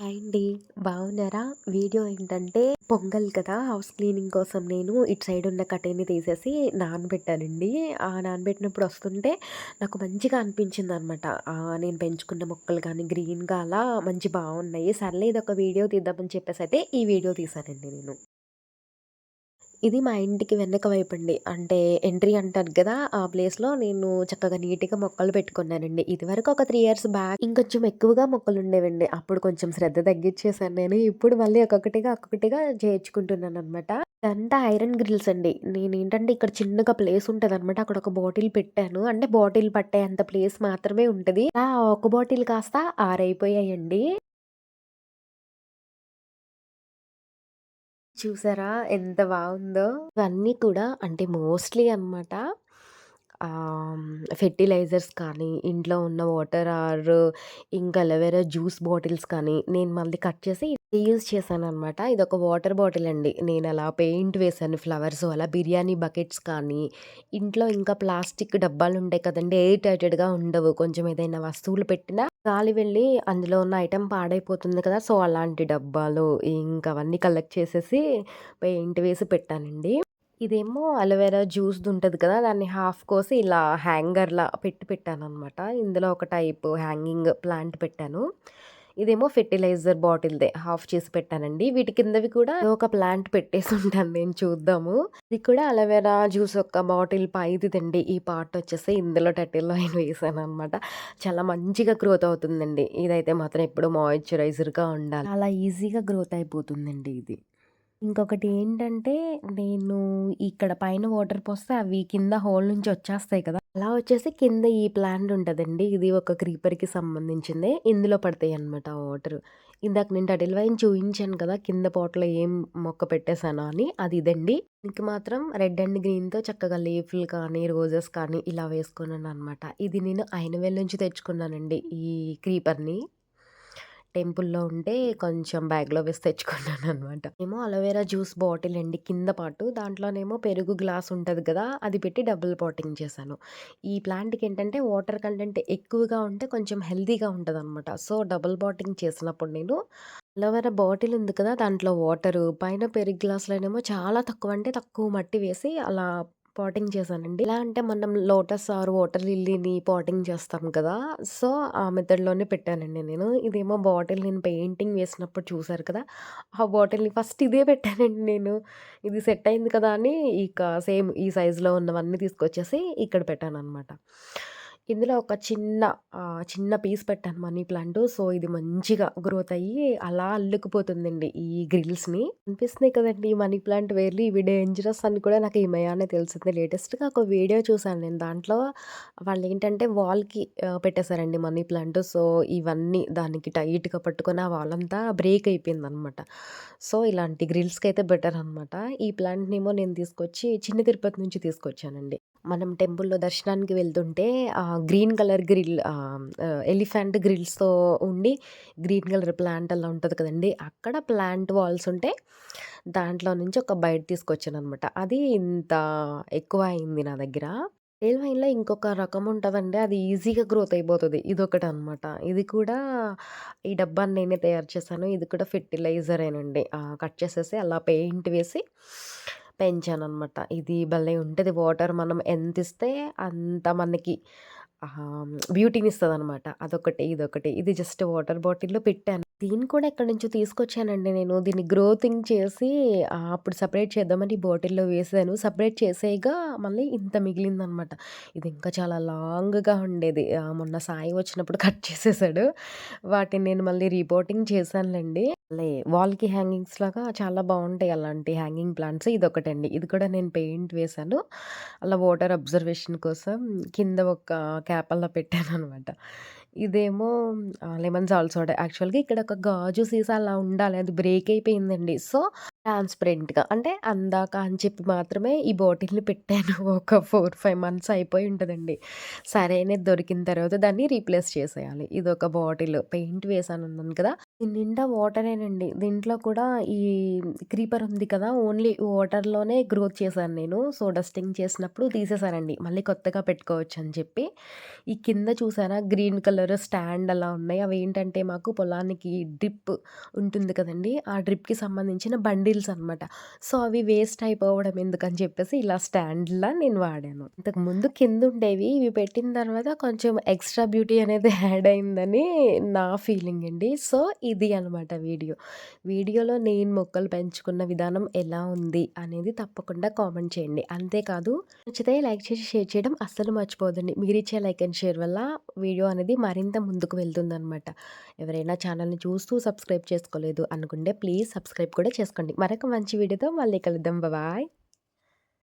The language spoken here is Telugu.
హాయ్ అండి. బాగున్నారా? వీడియో ఏంటంటే పొంగల్ కదా! హౌస్ క్లీనింగ్ కోసం నేను ఇటు సైడ్ ఉన్న కట్టెని తీసేసి నానబెట్టానండి. ఆ నానబెట్టినప్పుడు వస్తుంటే నాకు మంచిగా అనిపించిందనమాట. నేను పెంచుకున్న మొక్కలు కానీ గ్రీన్‌గా అలా బాగున్నాయి. సర్లే ఇదొక వీడియో తీద్దామని చెప్పేసైతే ఈ వీడియో తీశానండి నేను. ఇది మా ఇంటికి వెనక వైపండి. అంటే ఎంట్రీ అంటారు కదా! ఆ ప్లేస్‌లో నేను చక్కగా నీట్‌గా మొక్కలు పెట్టుకున్నానండి. ఇదివరకు ఒక 3 ఇయర్స్ బ్యాక్ ఇంకొంచెం ఎక్కువగా మొక్కలుండేవండి. అప్పుడు కొంచెం శ్రద్ధ తగ్గిచ్చేసాను నేను. ఇప్పుడు మళ్ళీ ఒక్కొక్కటిగా చేర్చుకుంటున్నాననమాట. ఇదంతా ఐరన్ గ్రిల్స్ అండి. నేనేంటంటే ఇక్కడ చిన్నగా ప్లేస్ ఉంటదనమాట. అక్కడ ఒక బాటిల్ పెట్టాను. అంటే బాటిల్ పట్టేంత ప్లేస్ మాత్రమే ఉంటది. ఆ ఒక బాటిల్ కాస్త 6 అయిపోయాయండి. చూసారా ఎంత బావుందో! ఇవన్నీ కూడా అంటే మోస్ట్‌లీ అనమాట. ఆహ్, ఫెర్టిలైజర్స్ కానీ, ఇంట్లో ఉన్న వాటర్ ఇంకా అలోవెరా జ్యూస్ బాటిల్స్ కానీ, నేను మళ్ళీ కట్ చేసి రీయూజ్ చేశాననమాట. ఇదొక వాటర్ బాటిల్ అండి. నేనలా పెయింట్ వేశాను ఫ్లవర్స్ అలా బిర్యానీ బకెట్స్ కానీ, ఇంట్లో ఇంకా ప్లాస్టిక్ డబ్బాలుంటాయి కదండీ! ఎయిర్ టైటెడ్‌గా ఉండవు. కొంచెం ఏదైనా వస్తువులు పెట్టినా గాలి వెళ్ళి అందులో ఉన్న ఐటెమ్ పాడైపోతుంది కదా! సో, అలాంటి డబ్బాలు ఇంక అవన్నీ కలెక్ట్ చేసేసి పెయింట్ వేసి పెట్టానండి. ఇదేమో అలోవెరా జ్యూస్‌దుంటది కదా! దాన్ని హాఫ్ కోసి ఇలా హ్యాంగర్‌లా పెట్టాననమాట. ఇందులో ఒక టైపు హ్యాంగింగ్ ప్లాంట్ పెట్టాను. ఇదేమో ఫెర్టిలైజర్ బాటిల్‌దే హాఫ్ చేసి పెట్టానండి. వీటి కిందవి కూడా ఏదో ఒక ప్లాంట్ పెట్టేసుంటాను నేను చూద్దాము. ఇది కూడా అలోవెరా జ్యూస్ ఒక బాటిల్ పైదిదండి. ఈ పార్ట్ వచ్చేసి ఇందులో టర్టిల్ ఆయిల్ వేసాననమాట. చాలా మంచిగా గ్రోత్ అవుతుందండి. ఇదైతే మాత్రం ఎప్పుడు మాయిశ్చరైజర్‌గా ఉండాలి. చాలా ఈజీగా గ్రోత్ అయిపోతుందండి ఇది. ఇంకొకటి ఏంటంటే, నేను ఇక్కడ పైన వాటర్ పోస్తే అవి కింద హోల్ నుంచి వచ్చేస్తాయి కదా! అలా వచ్చేసి కింద ఈ ప్లాంట్ ఉంటదండి. ఇది ఒక క్రీపర్‌కి సంబంధించిందే. ఇందులో పడతాయన్నమాట వాటరు. ఇందాక నేను టటిల్ వైన్ చూయించాను కదా! కింద పాట్‌లో ఏం మొక్క పెట్టేసానో అని. అది ఇదండి. దీనికి మాత్రం రెడ్ అండ్ గ్రీన్‌తో చక్కగా లీఫ్‌లు కానీ, రోజెస్ కానీ ఇలా వేసుకున్నాననమాట. ఇది నేను అయినవెల్ నుంచి తెచ్చుకున్నానండి ఈ క్రీపర్‌ని. టెంపుల్‌లో ఉంటే కొంచెం బ్యాగ్‌లో వేసి తెచ్చుకున్నాననమాట. ఏమో అలోవెరా జ్యూస్ బాటిల్ అండి కింద పార్టు. దాంట్లోనేమో పెరుగు గ్లాస్ ఉంటది కదా! అది పెట్టి డబుల్ పాటింగ్ చేశాను. ఈ ప్లాంట్‌కేంటంటే వాటర్ కంటెంట్ ఎక్కువగా ఉంటే కొంచెం హెల్తీగా ఉంటదనమాట. సో, డబుల్ పాటింగ్ చేసినప్పుడు నేను అలోవెరా బాటిల్ ఉంది కదా! దాంట్లో వాటరు, పైన పెరుగు గ్లాస్‌లోనేమో చాలా తక్కువ అంటే తక్కువ మట్టి వేసి అలా పాటింగ్ చేశానండి. ఎలా అంటే మనం లోటస్ ఆర్ వాటర్ లిల్లీని పాటింగ్ చేస్తాం కదా! సో, ఆ మెథడ్‌లోనే పెట్టానండి నేను. ఇదేమో బాటిల్ నేను పెయింటింగ్ వేసినప్పుడు చూసారు కదా! ఆ బాటిల్‌ని ఫస్ట్ ఇదే పెట్టానండి నేను. ఇది సెట్ అయింది కదా! అని ఇక సేమ్ ఈ సైజులో ఉన్నవన్నీ తీసుకొచ్చేసి ఇక్కడ పెట్టాననమాట. ఇందులో ఒక చిన్న పీస్ పెట్టాను మనీ ప్లాంట్. సో, ఇది మంచిగా గ్రోత్ అయ్యి అలా అల్లుకుపోతుందండి ఈ గ్రిల్స్‌ని. అనిపిస్తున్నాయి కదండీ! ఈ మనీ ప్లాంట్ వేర్లు ఇవి డేంజరస్ అని కూడా నాకు ఈ మయానే తెలిసింది. లేటెస్ట్‌గా ఒక వీడియో చూసాను నేను. దాంట్లో వాళ్ళేంటంటే వాల్‌కి పెట్టేసారండి మనీ ప్లాంట్. సో, ఇవన్నీ దానికి టైట్‌గా పట్టుకొని ఆ వాలంతా బ్రేక్ అయిపోయిందనమాట. సో, ఇలాంటి గ్రిల్స్‌కైతే బెటర్ అనమాట. ఈ ప్లాంట్‌నేమో నేను తీసుకొచ్చి చిన్న తిరుపతి నుంచి తీసుకొచ్చానండి. మనం టెంపుల్‌లో దర్శనానికి వెళ్తుంటే గ్రీన్ కలర్ గ్రిల్ ఎలిఫెంట్ గ్రిల్స్‌తో ఉండి గ్రీన్ కలర్ ప్లాంట్ అలా ఉంటది కదండీ! అక్కడ ప్లాంట్ వాల్స్ ఉంటే దాంట్లో నుంచి ఒక బయట తీసుకొచ్చాననమాట. అది ఇంత ఎక్కువ అయింది నా దగ్గర. టేల్ వైన్‌లో ఇంకొక రకం ఉంటదండి. అది ఈజీగా గ్రోత్ అయిపోతది. ఇదొకటనమాట. ఇది కూడా ఈ డబ్బాని నేనే తయారు చేశాను. ఇది కూడా ఫెర్టిలైజరేనండి. కట్ చేసేసి అలా పెయింట్ వేసి పెంచాననమాట. ఇది భలే ఉంటది. వాటర్ మనం ఎంతిస్తే అంత మనకి బ్యూటీనిస్తదనమాట. అదొకటి, ఇదొకటి. ఇది జస్ట్ వాటర్ బాటిల్‌లో పెట్టాను. దీన్ని కూడా ఎక్కడి నుంచో తీసుకొచ్చానండి నేను. దీన్ని గ్రోతింగ్ చేసి అప్పుడు సెపరేట్ చేద్దామని బాటిల్‌లో వేసాను. సెపరేట్ చేసేయగా మళ్ళీ ఇంత మిగిలిందనమాట. ఇది ఇంకా చాలా లాంగ్‌గా ఉండేది. మొన్న సాయి వచ్చినప్పుడు కట్ చేసేసాడు. వాటిని నేను మళ్ళీ రీపోటింగ్ చేశానులెండి. వాల్‌కి హ్యాంగింగ్స్ లాగా చాలా బావుంటాయి అలాంటి హ్యాంగింగ్ ప్లాంట్స్. ఇదొకటండి. ఇది కూడా నేను పెయింట్ వేశాను. అలా వాటర్ అబ్జర్వేషన్ కోసం కింద ఒక క్యాప్ అలా పెట్టాననమాట. ఇదేమో లెమన్ సాల్ట్ సోడా. యాక్చువల్‌గా ఇక్కడ ఒక గాజు సీసా అలా ఉండాలి. అది బ్రేక్ అయిపోయిందండి. సో, ట్రాన్స్‌పరెంట్‌గా అంటే అందాక అని చెప్పి మాత్రమే ఈ బాటిల్‌ని పెట్టాను. ఒక 4, 5 మంత్స్ అయిపోయి ఉంటదండి. సరైనది దొరికిన తర్వాత దాన్ని రీప్లేస్ చేసేయాలి. ఇదొక బాటిల్ పెయింట్ వేశానన్నాను కదా! దీని నిండా వాటరేనండి. దీంట్లో కూడా ఈ క్రీపర్ ఉంది కదా! ఓన్లీ వాటర్‌లోనే గ్రోత్ చేశాను నేను. సో, డస్టింగ్ చేసినప్పుడు తీసేసానండి. మళ్ళీ కొత్తగా పెట్టుకోవచ్చని చెప్పి. ఈ కింద చూసారా గ్రీన్ కలర్ స్టాండ్ అలా ఉన్నాయి. అవేంటంటే మాకు పొలానికి డ్రిప్ ఉంటుంది కదండీ! ఆ డ్రిప్‌కి సంబంధించిన బండిల్స్ అనమాట. సో, అవి వేస్ట్ అయిపోవడం ఎందుకని చెప్పేసి ఇలా స్టాండ్‌లా నేను వాడాను. ఇంతకుముందు కిందుండేవి. ఇవి పెట్టిన తర్వాత కొంచెం ఎక్స్‌ట్రా బ్యూటీ అనేది యాడ్ అయిందని నా ఫీలింగ్ అండి. సో, ఇది అనమాట వీడియో. వీడియోలో నేను మొక్కలు పెంచుకున్న విధానం ఎలా ఉంది అనేది తప్పకుండా కామెంట్ చేయండి. అంతేకాదు నచ్చితే లైక్ చేసి షేర్ చేయడం అస్సలు మర్చిపోవద్దండి. మీరిచ్చే లైక్ అండ్ షేర్ వల్ల వీడియో అనేది మరింత ముందుకు వెళ్తుందనమాట. ఎవరైనా ఛానల్‌ని చూస్తూ సబ్స్క్రైబ్ చేసుకోలేదు అనుకుంటే ప్లీజ్ సబ్స్క్రైబ్ కూడా చేసుకోండి. మరొక మంచి వీడియోతో మళ్ళీ కలుద్దాం. బాయ్.